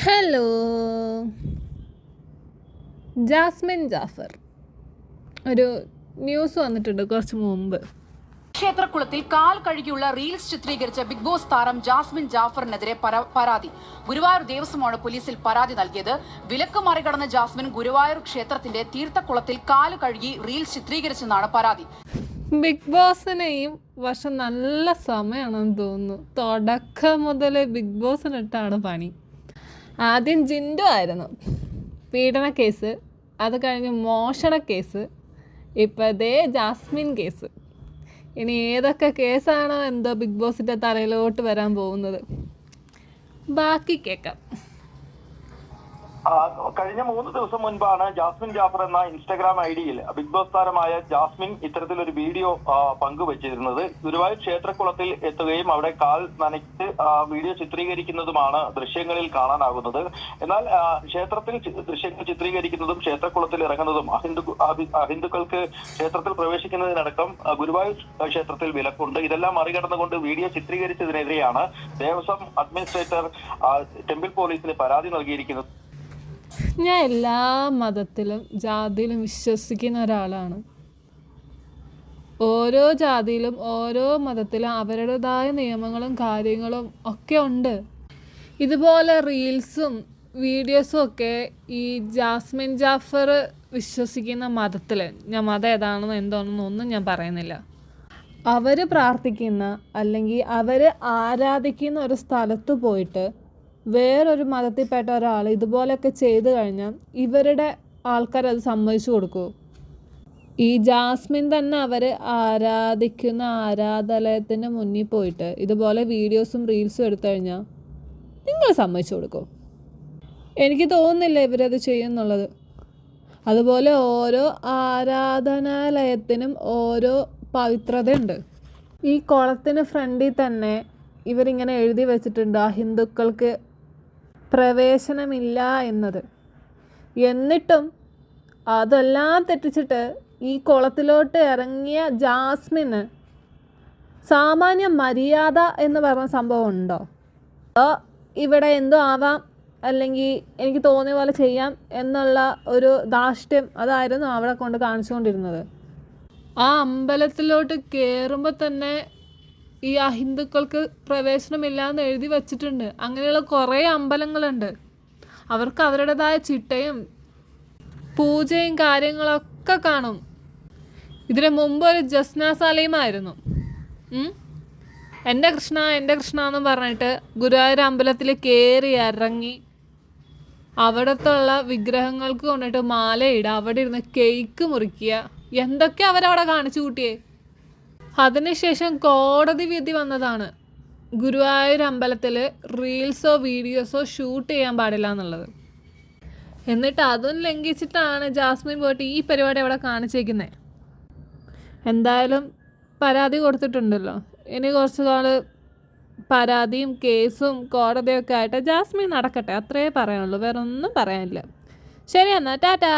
Hello, Jasmine Jafar ഒരു news വന്നിട്ടുണ്ട് കുറച്ച് മുമ്പ്. ക്ഷേത്രക്കുളത്തിൽ കാൽ കഴുകിയുള്ള റീൽസ് ചിത്രീകരിച്ച ബിഗ് ബോസ് താരം ജാസ്മിൻ ജാഫറിനെതിരെ പരാതി. ഗുരുവായൂർ ദേവസ്വമാണ് പോലീസിൽ പരാതി നൽകിയത്. വിലക്ക് മറികടന്ന ജാസ്മിൻ ഗുരുവായൂർ ക്ഷേത്രത്തിന്റെ തീർത്ഥക്കുളത്തിൽ കാല് കഴുകി റീൽസ് ചിത്രീകരിച്ചെന്നാണ് പരാതി. ബിഗ് ബോസിനെയും വർഷം നല്ല സമയമാണെന്ന് തോന്നുന്നു. തുടക്കം മുതൽ ബിഗ് ബോസിനിട്ടാണ് പണി. ആദ്യം ജിൻഡോ ആയിരുന്നു, പീഡന കേസ്, അത് കഴിഞ്ഞ് മോഷണ കേസ്, ഇപ്പോൾ ദേ ജാസ്മിൻ കേസ്. ഇനി ഏതൊക്കെ കേസാണോ എന്തോ ബിഗ് ബോസിൻ്റെ തലയിലോട്ട് വരാൻ പോകുന്നത്, ബാക്കി കേൾക്കാം. കഴിഞ്ഞ 3 ദിവസം മുൻപാണ് ജാസ്മിൻ ജാഫർ എന്ന ഇൻസ്റ്റാഗ്രാം ഐഡിയിൽ ബിഗ് ബോസ് താരമായ ജാസ്മിൻ ഇത്തരത്തിലൊരു വീഡിയോ പങ്കുവച്ചിരുന്നത്. ഗുരുവായൂർ ക്ഷേത്രക്കുളത്തിൽ എത്തുകയും അവിടെ കാൽ നനച്ച് വീഡിയോ ചിത്രീകരിക്കുന്നതുമാണ് ദൃശ്യങ്ങളിൽ കാണാനാകുന്നത്. എന്നാൽ ക്ഷേത്രത്തിൽ ദൃശ്യങ്ങൾ ചിത്രീകരിക്കുന്നതും ക്ഷേത്രക്കുളത്തിൽ ഇറങ്ങുന്നതും ഹിന്ദുക്കൾക്ക് ക്ഷേത്രത്തിൽ പ്രവേശിക്കുന്നതിനടക്കം ഗുരുവായൂർ ക്ഷേത്രത്തിൽ വിലക്കുണ്ട്. ഇതെല്ലാം മറികടന്നുകൊണ്ട് വീഡിയോ ചിത്രീകരിച്ചതിനെതിരെയാണ് ദേവസ്വം അഡ്മിനിസ്ട്രേറ്റർ ടെമ്പിൾ പോലീസിന് പരാതി നൽകിയിരിക്കുന്നത്. ഞാൻ എല്ലാ മതത്തിലും ജാതിയിലും വിശ്വസിക്കുന്ന ഒരാളാണ്. ഓരോ ജാതിയിലും ഓരോ മതത്തിലും അവരുടേതായ നിയമങ്ങളും കാര്യങ്ങളും ഒക്കെ ഉണ്ട്. ഇതുപോലെ റീൽസും വീഡിയോസും ഒക്കെ ഈ ജാസ്മിൻ ജാഫർ വിശ്വസിക്കുന്ന മതത്തിൽ, ഞാൻ മതം ഏതാണെന്നോ എന്തോണെന്നൊന്നും ഞാൻ പറയുന്നില്ല, അവർ പ്രാർത്ഥിക്കുന്ന അല്ലെങ്കിൽ അവർ ആരാധിക്കുന്ന ഒരു സ്ഥലത്ത് പോയിട്ട് വേറൊരു മതത്തിൽപ്പെട്ട ഒരാൾ ഇതുപോലെയൊക്കെ ചെയ്തു കഴിഞ്ഞാൽ ഇവരുടെ ആൾക്കാർ അത് സമ്മതിച്ചു കൊടുക്കുമോ? ഈ ജാസ്മിൻ തന്നെ അവർ ആരാധിക്കുന്ന ആരാധനാലയത്തിന് മുന്നിൽ പോയിട്ട് ഇതുപോലെ വീഡിയോസും റീൽസും എടുത്തു കഴിഞ്ഞാൽ നിങ്ങൾ സമ്മതിച്ചു കൊടുക്കുമോ? എനിക്ക് തോന്നുന്നില്ല ഇവരത് ചെയ്യുന്നുള്ളത്. അതുപോലെ ഓരോ ആരാധനാലയത്തിനും ഓരോ പവിത്രതയുണ്ട്. ഈ കുളത്തിന് ഫ്രണ്ടിൽ തന്നെ ഇവരിങ്ങനെ എഴുതി വെച്ചിട്ടുണ്ട് ഹിന്ദുക്കൾക്ക് പ്രവേശനമില്ല എന്നത്. എന്നിട്ടും അതെല്ലാം തെറ്റിച്ചിട്ട് ഈ കുളത്തിലോട്ട് ഇറങ്ങിയ ജാസ്മിന് സാമാന്യ മര്യാദ എന്ന് പറഞ്ഞ സംഭവം ഉണ്ടോ? ഇവിടെ എന്തോ ആവാം, അല്ലെങ്കിൽ എനിക്ക് തോന്നിയ പോലെ ചെയ്യാം എന്നുള്ള ഒരു ധാർഷ്ട്യം അതായിരുന്നു അവിടെ കൊണ്ട് കാണിച്ചുകൊണ്ടിരുന്നത്. ആ അമ്പലത്തിലോട്ട് കയറുമ്പോൾ തന്നെ ഈ അഹിന്ദുക്കൾക്ക് പ്രവേശനമില്ല എന്ന് എഴുതി വച്ചിട്ടുണ്ട്. അങ്ങനെയുള്ള കുറേ അമ്പലങ്ങളുണ്ട്. അവർക്ക് അവരുടേതായ ചിട്ടയും പൂജയും കാര്യങ്ങളൊക്കെ കാണും. ഇതിന് മുമ്പ് ഒരു ജസ്ന സലീമായിരുന്നു, എൻ്റെ കൃഷ്ണ എൻ്റെ കൃഷ്ണ എന്ന് പറഞ്ഞിട്ട് ഗുരുവായൂർ അമ്പലത്തിൽ കയറി ഇറങ്ങി അവിടത്തുള്ള വിഗ്രഹങ്ങൾക്ക് കൊണ്ടിട്ട് മാലയിടുക, അവിടെ ഇരുന്ന് കേക്ക് മുറിക്കുക, എന്തൊക്കെ അവരവിടെ കാണിച്ചു കൂട്ടിയേ. അതിനുശേഷം കോടതി വിധി വന്നതാണ് ഗുരുവായൂർ അമ്പലത്തിൽ റീൽസോ വീഡിയോസോ ഷൂട്ട് ചെയ്യാൻ പാടില്ല എന്നുള്ളത്. എന്നിട്ട് അതും ലംഘിച്ചിട്ടാണ് ജാസ്മിൻ പോയിട്ട് ഈ പരിപാടി അവിടെ കാണിച്ചേക്കുന്നത്. എന്തായാലും പരാതി കൊടുത്തിട്ടുണ്ടല്ലോ, ഇനി കുറച്ച് നാൾ പരാതിയും കേസും കോടതിയൊക്കെ ആയിട്ട് ജാസ്മിൻ നടക്കട്ടെ, അത്രേ പറയാനുള്ളൂ, വേറെ ഒന്നും പറയാനില്ല. ശരി എന്നാൽ ടാറ്റാ.